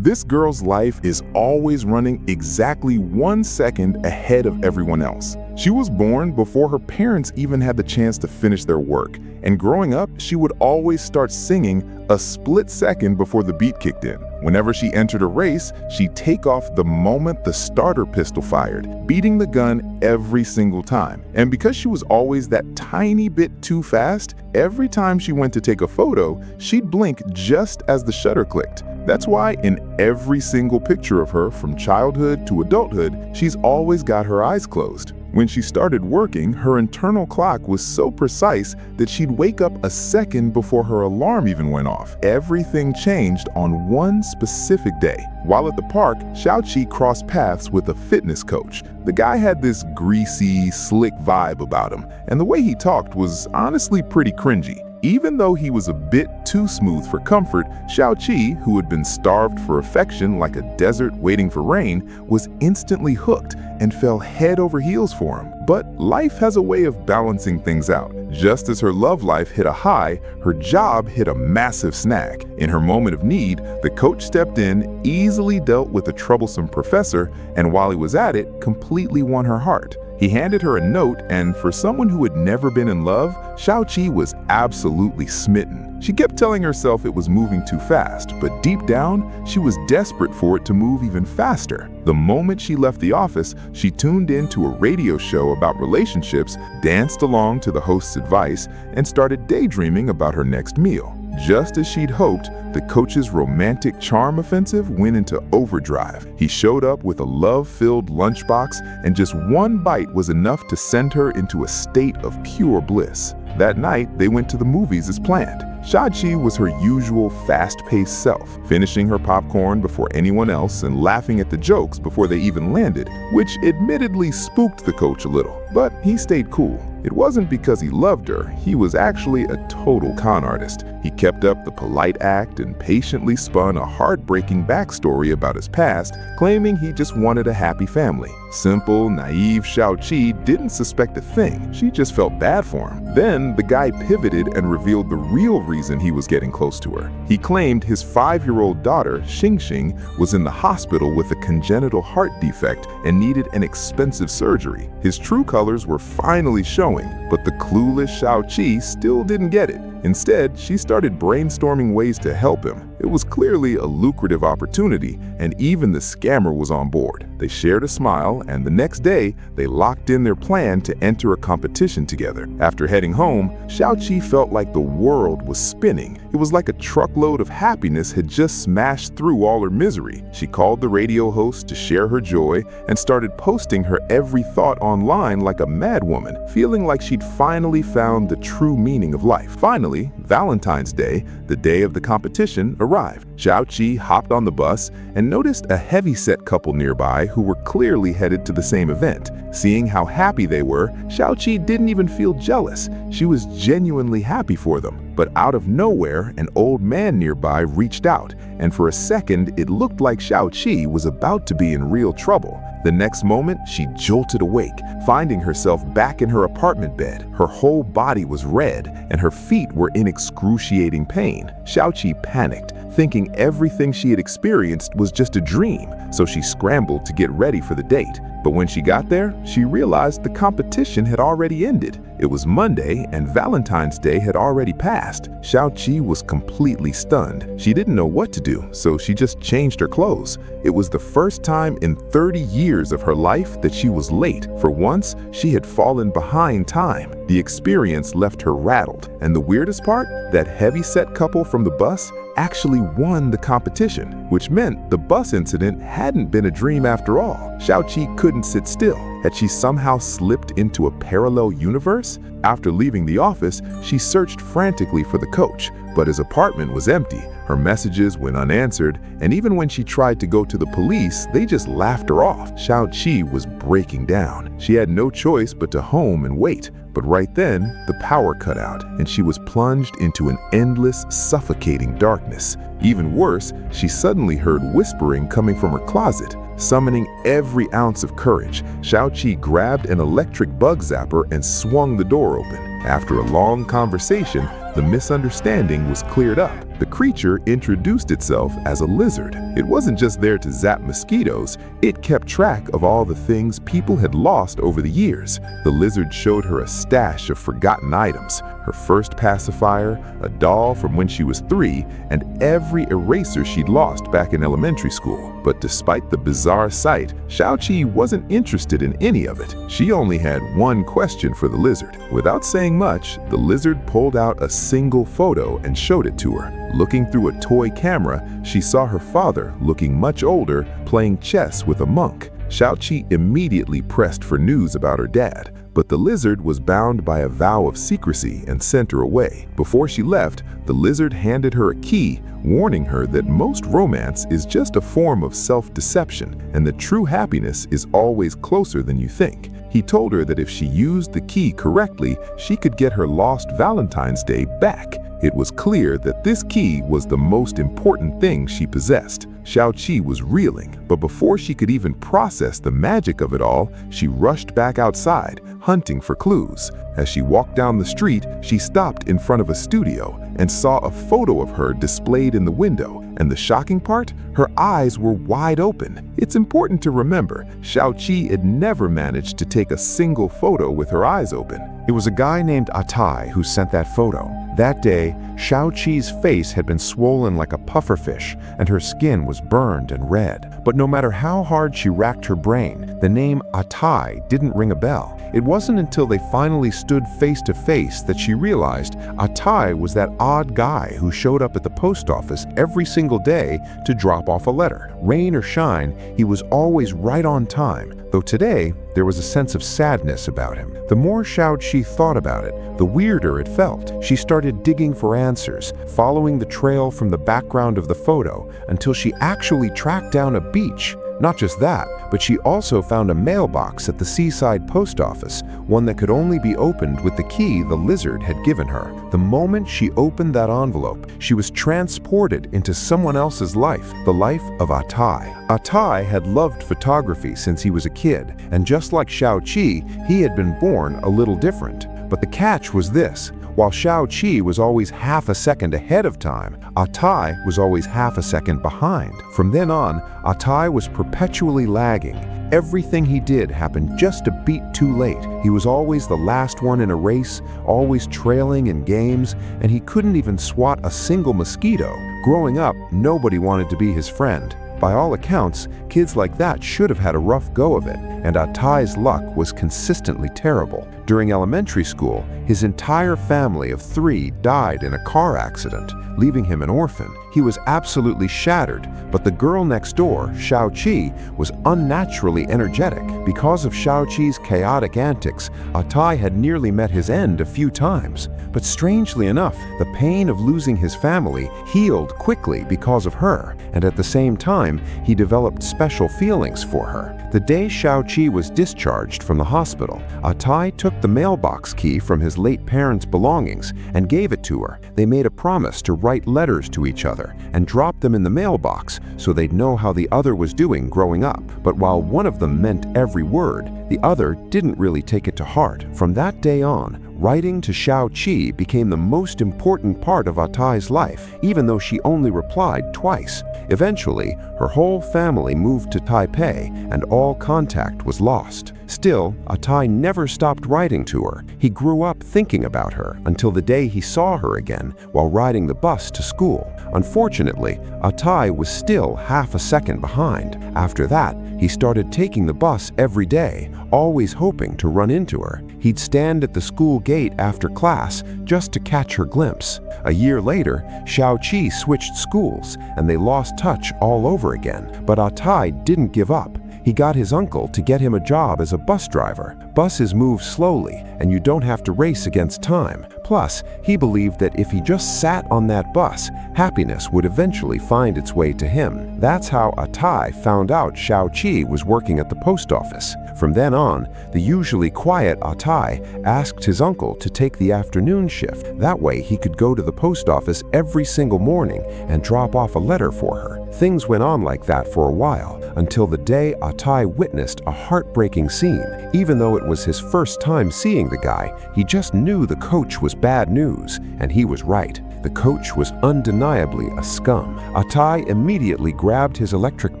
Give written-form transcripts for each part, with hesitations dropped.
This girl's life is always running exactly 1 second ahead of everyone else. She was born before her parents even had the chance to finish their work, and growing up, she would always start singing a split second before the beat kicked in. Whenever she entered a race, she'd take off the moment the starter pistol fired, beating the gun every single time. And because she was always that tiny bit too fast, every time she went to take a photo, she'd blink just as the shutter clicked. That's why in every single picture of her from childhood to adulthood, she's always got her eyes closed. When she started working, her internal clock was so precise that she'd wake up a second before her alarm even went off. Everything changed on one specific day. While at the park, Xiao Qi crossed paths with a fitness coach. The guy had this greasy, slick vibe about him, and the way he talked was honestly pretty cringy. Even though he was a bit too smooth for comfort, Xiao Qi, who had been starved for affection like a desert waiting for rain, was instantly hooked and fell head over heels for him. But life has a way of balancing things out. Just as her love life hit a high, her job hit a massive snag. In her moment of need, the coach stepped in, easily dealt with a troublesome professor, and while he was at it, completely won her heart. He handed her a note, and for someone who had never been in love, Xiao Qi was absolutely smitten. She kept telling herself it was moving too fast, but deep down, she was desperate for it to move even faster. The moment she left the office, she tuned into a radio show about relationships, danced along to the host's advice, and started daydreaming about her next meal. Just as she'd hoped, the coach's romantic charm offensive went into overdrive. He showed up with a love-filled lunchbox, and just one bite was enough to send her into a state of pure bliss. That night, they went to the movies as planned. Xiao Qi was her usual fast-paced self, finishing her popcorn before anyone else and laughing at the jokes before they even landed, which admittedly spooked the coach a little. But he stayed cool. It wasn't because he loved her, he was actually a total con artist. He kept up the polite act and patiently spun a heartbreaking backstory about his past, claiming he just wanted a happy family. Simple, naive Xiao Qi didn't suspect a thing, she just felt bad for him. Then the guy pivoted and revealed the real reason he was getting close to her. He claimed his 5-year-old daughter, Xing, was in the hospital with a congenital heart defect and needed an expensive surgery. His true colors were finally showing, but the clueless Xiao Qi still didn't get it. Instead, she started brainstorming ways to help him. It was clearly a lucrative opportunity, and even the scammer was on board. They shared a smile, and the next day, they locked in their plan to enter a competition together. After heading home, Xiao Qi felt like the world was spinning. It was like a truckload of happiness had just smashed through all her misery. She called the radio host to share her joy and started posting her every thought online like a madwoman, feeling like she'd finally found the true meaning of life. Finally, Valentine's Day, the day of the competition, arrived. Xiao Qi hopped on the bus and noticed a heavyset couple nearby who were clearly headed to the same event. Seeing how happy they were, Xiao Qi didn't even feel jealous. She was genuinely happy for them. But out of nowhere, an old man nearby reached out, and for a second, it looked like Xiao Qi was about to be in real trouble. The next moment, she jolted awake, finding herself back in her apartment bed. Her whole body was red, and her feet were in excruciating pain. Xiao Qi panicked, thinking everything she had experienced was just a dream, so she scrambled to get ready for the date. But when she got there, she realized the competition had already ended. It was Monday, and Valentine's Day had already passed. Xiao Qi was completely stunned. She didn't know what to do, so she just changed her clothes. It was the first time in 30 years of her life that she was late. For once, she had fallen behind time. The experience left her rattled, and the weirdest part, that heavyset couple from the bus actually won the competition, which meant the bus incident hadn't been a dream after all. Xiao Qi couldn't sit still. Had she somehow slipped into a parallel universe? After leaving the office, she searched frantically for the coach, but his apartment was empty. Her messages went unanswered, and even when she tried to go to the police, they just laughed her off. Xiao Qi was breaking down. She had no choice but to home and wait. But right then, the power cut out, and she was plunged into an endless, suffocating darkness. Even worse, she suddenly heard whispering coming from her closet. Summoning every ounce of courage, Xiao Qi grabbed an electric bug zapper and swung the door open. After a long conversation, the misunderstanding was cleared up. The creature introduced itself as a lizard. It wasn't just there to zap mosquitoes, it kept track of all the things people had lost over the years. The lizard showed her a stash of forgotten items, her first pacifier, a doll from when she was 3, and every eraser she'd lost back in elementary school. But despite the bizarre sight, Xiao Qi wasn't interested in any of it. She only had one question for the lizard. Without saying much, the lizard pulled out a single photo and showed it to her. Looking through a toy camera, she saw her father, looking much older, playing chess with a monk. Xiao Qi immediately pressed for news about her dad, but the lizard was bound by a vow of secrecy and sent her away. Before she left, the lizard handed her a key, warning her that most romance is just a form of self-deception and that true happiness is always closer than you think. He told her that if she used the key correctly, she could get her lost Valentine's Day back. It was clear that this key was the most important thing she possessed. Xiao Qi was reeling, but before she could even process the magic of it all, she rushed back outside, hunting for clues. As she walked down the street, she stopped in front of a studio and saw a photo of her displayed in the window. And the shocking part? Her eyes were wide open. It's important to remember, Xiao Qi had never managed to take a single photo with her eyes open. It was a guy named A-Tai who sent that photo. That day, Xiao Qi's face had been swollen like a pufferfish, and her skin was burned and red. But no matter how hard she racked her brain, the name A-Tai didn't ring a bell. It wasn't until they finally stood face to face that she realized A-Tai was that odd guy who showed up at the post office every single day to drop off a letter. Rain or shine, he was always right on time, though today there was a sense of sadness about him. The more Xiao Qi thought about it, the weirder it felt. She started digging for answers, following the trail from the background of the photo until she actually tracked down a beach. Not just that, but she also found a mailbox at the seaside post office, one that could only be opened with the key the lizard had given her. The moment she opened that envelope, she was transported into someone else's life, the life of A-Tai. A-Tai had loved photography since he was a kid, and just like Xiao Qi, he had been born a little different. But the catch was this: while Xiao Qi was always half a second ahead of time, A-Tai was always half a second behind. From then on, A-Tai was perpetually lagging. Everything he did happened just a beat too late. He was always the last one in a race, always trailing in games, and he couldn't even swat a single mosquito. Growing up, nobody wanted to be his friend. By all accounts, kids like that should have had a rough go of it, and A-Tai's luck was consistently terrible. During elementary school, his entire family of 3 died in a car accident, leaving him an orphan. He was absolutely shattered, but the girl next door, Xiao Qi, was unnaturally energetic. Because of Xiao Qi's chaotic antics, A-Tai had nearly met his end a few times. But strangely enough, the pain of losing his family healed quickly because of her, and at the same time, he developed special feelings for her. The day Xiao Qi was discharged from the hospital, A-Tai took the mailbox key from his late parents' belongings and gave it to her. They made a promise to write letters to each other and drop them in the mailbox so they'd know how the other was doing growing up. But while one of them meant every word, the other didn't really take it to heart. From that day on, writing to Xiao Qi became the most important part of A-Tai's life, even though she only replied twice. Eventually, her whole family moved to Taipei and all contact was lost. Still, A-Tai never stopped writing to her. He grew up thinking about her until the day he saw her again while riding the bus to school. Unfortunately, A-Tai was still half a second behind. After that, he started taking the bus every day, always hoping to run into her. He'd stand at the school gate after class just to catch her glimpse. A year later, Xiao Qi switched schools and they lost touch all over again. But A-Tai didn't give up. He got his uncle to get him a job as a bus driver. Buses move slowly, and you don't have to race against time. Plus, he believed that if he just sat on that bus, happiness would eventually find its way to him. That's how A-Tai found out Xiao Qi was working at the post office. From then on, the usually quiet A-Tai asked his uncle to take the afternoon shift. That way, he could go to the post office every single morning and drop off a letter for her. Things went on like that for a while, until the day A-Tai witnessed a heartbreaking scene. Even though it was his first time seeing the guy, he just knew the coach was bad news, and he was right. The coach was undeniably a scum. A-Tai immediately grabbed his electric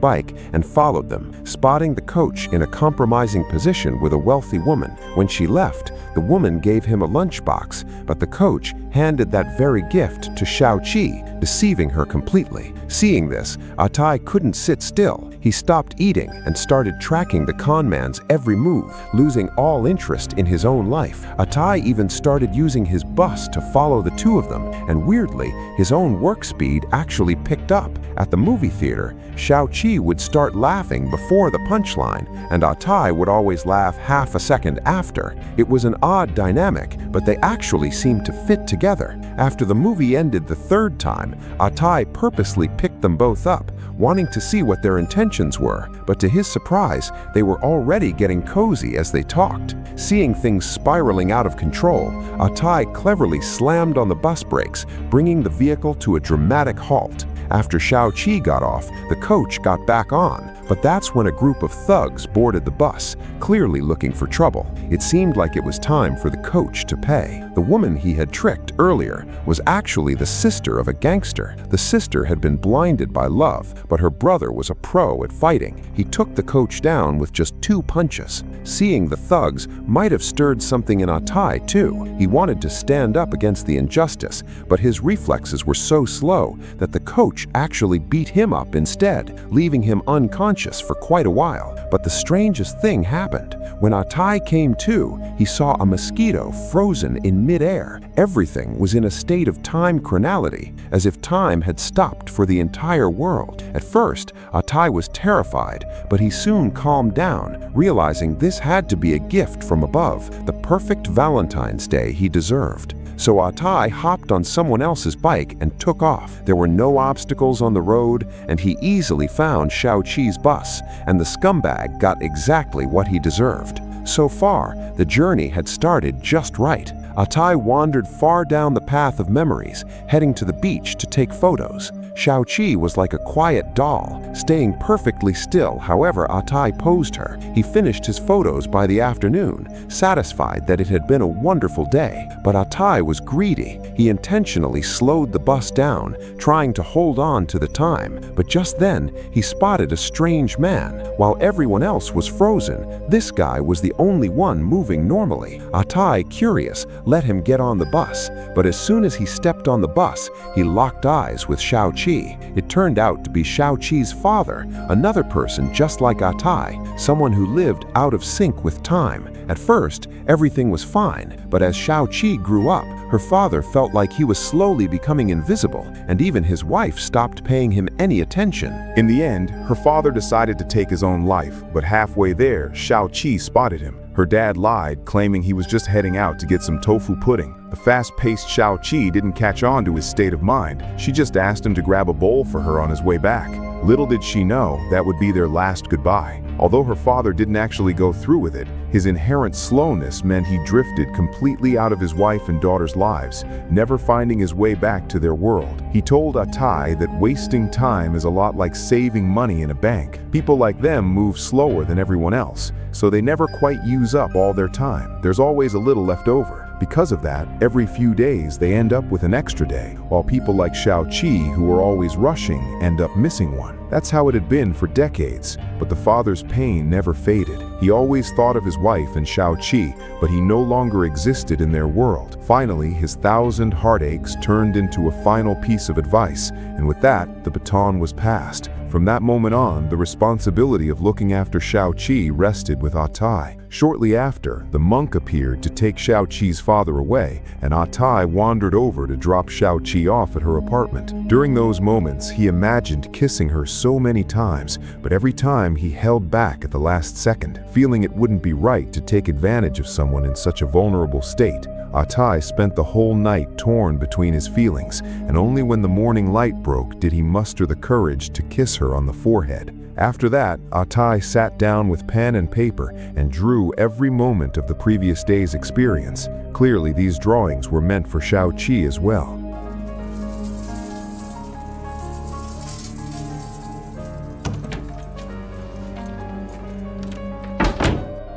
bike and followed them, spotting the coach in a compromising position with a wealthy woman. When she left, the woman gave him a lunchbox, but the coach handed that very gift to Xiao Qi, deceiving her completely. Seeing this, A-Tai couldn't sit still. He stopped eating and started tracking the con man's every move, losing all interest in his own life. A-Tai even started using his bus to follow the two of them, and weirdly, his own work speed actually picked up. At the movie theater, Xiao Qi would start laughing before the punchline, and A-Tai would always laugh half a second after. It was an odd dynamic, but they actually seemed to fit together. After the movie ended the third time, A-Tai purposely picked them both up, wanting to see what their intentions were, but to his surprise, they were already getting cozy as they talked. Seeing things spiraling out of control, A-Tai cleverly slammed on the bus brakes, bringing the vehicle to a dramatic halt. After Xiao Qi got off, the coach got back on, but that's when a group of thugs boarded the bus, clearly looking for trouble. It seemed like it was time for the coach to pay. The woman he had tricked earlier was actually the sister of a gangster. The sister had been blinded by love, but her brother was a pro at fighting. He took the coach down with just 2 punches. Seeing the thugs might have stirred something in A-Tai too. He wanted to stand up against the injustice, but his reflexes were so slow that the coach actually beat him up instead, leaving him unconscious for quite a while. But the strangest thing happened. When A-Tai came to, he saw a mosquito frozen in midair. Everything was in a state of time chronality, as if time had stopped for the entire world. At first, A-Tai was terrified, but he soon calmed down, realizing this had to be a gift from above, the perfect Valentine's Day he deserved. So A-Tai hopped on someone else's bike and took off. There were no obstacles on the road, and he easily found Xiao Qi's bus, and the scumbag got exactly what he deserved. So far, the journey had started just right. A-Tai wandered far down the path of memories, heading to the beach to take photos. Xiao Qi was like a quiet doll, staying perfectly still however A-Tai posed her. He finished his photos by the afternoon, satisfied that it had been a wonderful day. But A-Tai was greedy. He intentionally slowed the bus down, trying to hold on to the time. But just then, he spotted a strange man. While everyone else was frozen, this guy was the only one moving normally. A-Tai, curious, let him get on the bus. But as soon as he stepped on the bus, he locked eyes with Xiao Qi. It turned out to be Xiao Qi's father, another person just like A-Tai, someone who lived out of sync with time. At first, everything was fine, but as Xiao Qi grew up, her father felt like he was slowly becoming invisible, and even his wife stopped paying him any attention. In the end, her father decided to take his own life, but halfway there, Xiao Qi spotted him. Her dad lied, claiming he was just heading out to get some tofu pudding. The fast-paced Xiao Qi didn't catch on to his state of mind. She just asked him to grab a bowl for her on his way back. Little did she know that would be their last goodbye. Although her father didn't actually go through with it, his inherent slowness meant he drifted completely out of his wife and daughter's lives, never finding his way back to their world. He told A-Tai that wasting time is a lot like saving money in a bank. People like them move slower than everyone else, so they never quite use up all their time. There's always a little left over. Because of that, every few days they end up with an extra day, while people like Xiao Qi, who are always rushing, end up missing one. That's how it had been for decades, but the father's pain never faded. He always thought of his wife and Xiao Qi, but he no longer existed in their world. Finally, his 1,000 heartaches turned into a final piece of advice, and with that, the baton was passed. From that moment on, the responsibility of looking after Xiao Qi rested with A-Tai. Shortly after, the monk appeared to take Xiao Qi's father away, and A-Tai wandered over to drop Xiao Qi off at her apartment. During those moments, he imagined kissing her so many times, but every time he held back at the last second, feeling it wouldn't be right to take advantage of someone in such a vulnerable state. A-Tai spent the whole night torn between his feelings, and only when the morning light broke did he muster the courage to kiss her on the forehead. After that, A-Tai sat down with pen and paper and drew every moment of the previous day's experience. Clearly, these drawings were meant for Xiao Qi as well.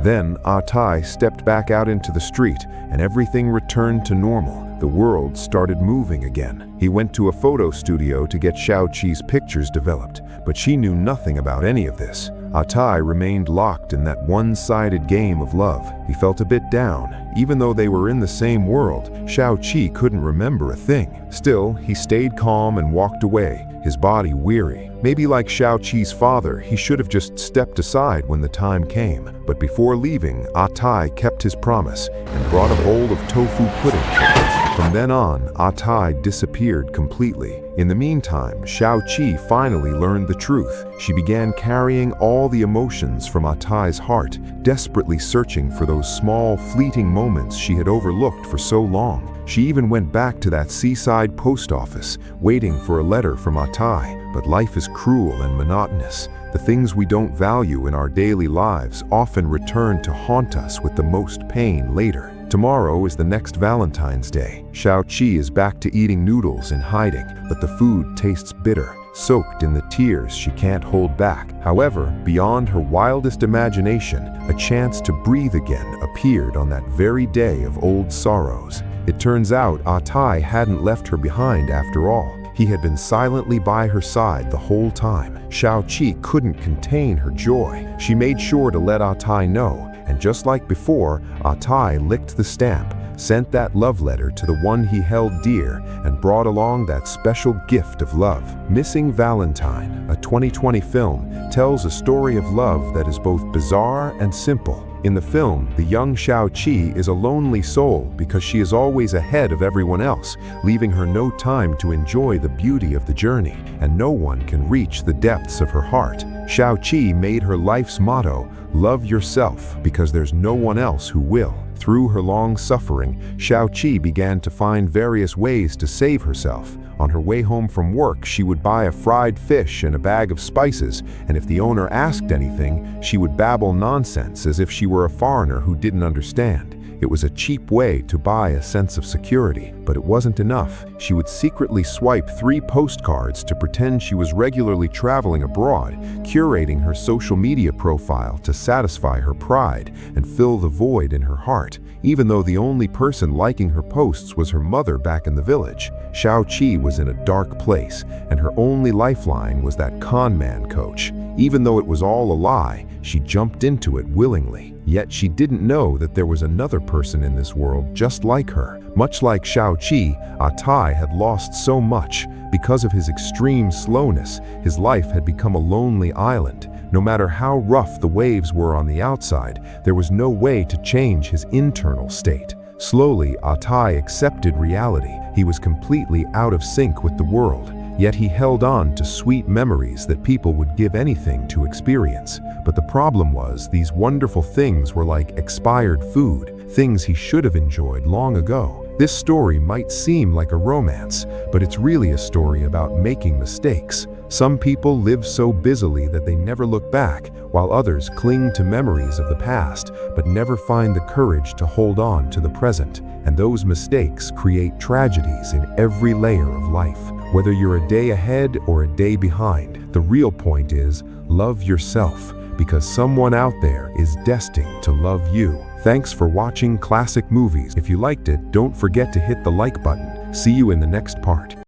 Then A-Tai stepped back out into the street, and everything returned to normal. The world started moving again. He went to a photo studio to get Xiao Qi's pictures developed, but she knew nothing about any of this. A-Tai remained locked in that one-sided game of love. He felt a bit down. Even though they were in the same world, Xiao Qi couldn't remember a thing. Still, he stayed calm and walked away, his body weary. Maybe like Xiao Qi's father, he should have just stepped aside when the time came. But before leaving, A-Tai kept his promise and brought a bowl of tofu pudding for her. From then on, A-Tai disappeared completely. In the meantime, Xiao Qi finally learned the truth. She began carrying all the emotions from A-Tai's heart, desperately searching for those small, fleeting moments she had overlooked for so long. She even went back to that seaside post office, waiting for a letter from A-Tai. But life is cruel and monotonous. The things we don't value in our daily lives often return to haunt us with the most pain later. Tomorrow is the next Valentine's Day. Xiao Qi is back to eating noodles in hiding, but the food tastes bitter, soaked in the tears she can't hold back. However, beyond her wildest imagination, a chance to breathe again appeared on that very day of old sorrows. It turns out A-Tai hadn't left her behind after all. He had been silently by her side the whole time. Xiao Qi couldn't contain her joy. She made sure to let A-Tai know, and just like before, A-Tai licked the stamp, sent that love letter to the one he held dear, and brought along that special gift of love. Missing Valentine, a 2020 film, tells a story of love that is both bizarre and simple. In the film, the young Xiao Qi is a lonely soul because she is always ahead of everyone else, leaving her no time to enjoy the beauty of the journey, and no one can reach the depths of her heart. Xiao Qi made her life's motto, "Love yourself, because there's no one else who will." Through her long suffering, Xiao Qi began to find various ways to save herself. On her way home from work, she would buy a fried fish and a bag of spices, and if the owner asked anything, she would babble nonsense as if she were a foreigner who didn't understand. It was a cheap way to buy a sense of security, but it wasn't enough. She would secretly swipe 3 postcards to pretend she was regularly traveling abroad, curating her social media profile to satisfy her pride and fill the void in her heart, even though the only person liking her posts was her mother back in the village. Xiao Qi was in a dark place, and her only lifeline was that con man coach. Even though it was all a lie, she jumped into it willingly. Yet she didn't know that there was another person in this world just like her. Much like Xiao Qi, A-Tai had lost so much. Because of his extreme slowness, his life had become a lonely island. No matter how rough the waves were on the outside, there was no way to change his internal state. Slowly, A-Tai accepted reality. He was completely out of sync with the world. Yet he held on to sweet memories that people would give anything to experience. But the problem was, these wonderful things were like expired food, things he should have enjoyed long ago. This story might seem like a romance, but it's really a story about making mistakes. Some people live so busily that they never look back, while others cling to memories of the past, but never find the courage to hold on to the present. And those mistakes create tragedies in every layer of life. Whether you're a day ahead or a day behind, the real point is, love yourself, because someone out there is destined to love you. Thanks for watching Classic Movies. If you liked it, don't forget to hit the like button. See you in the next part.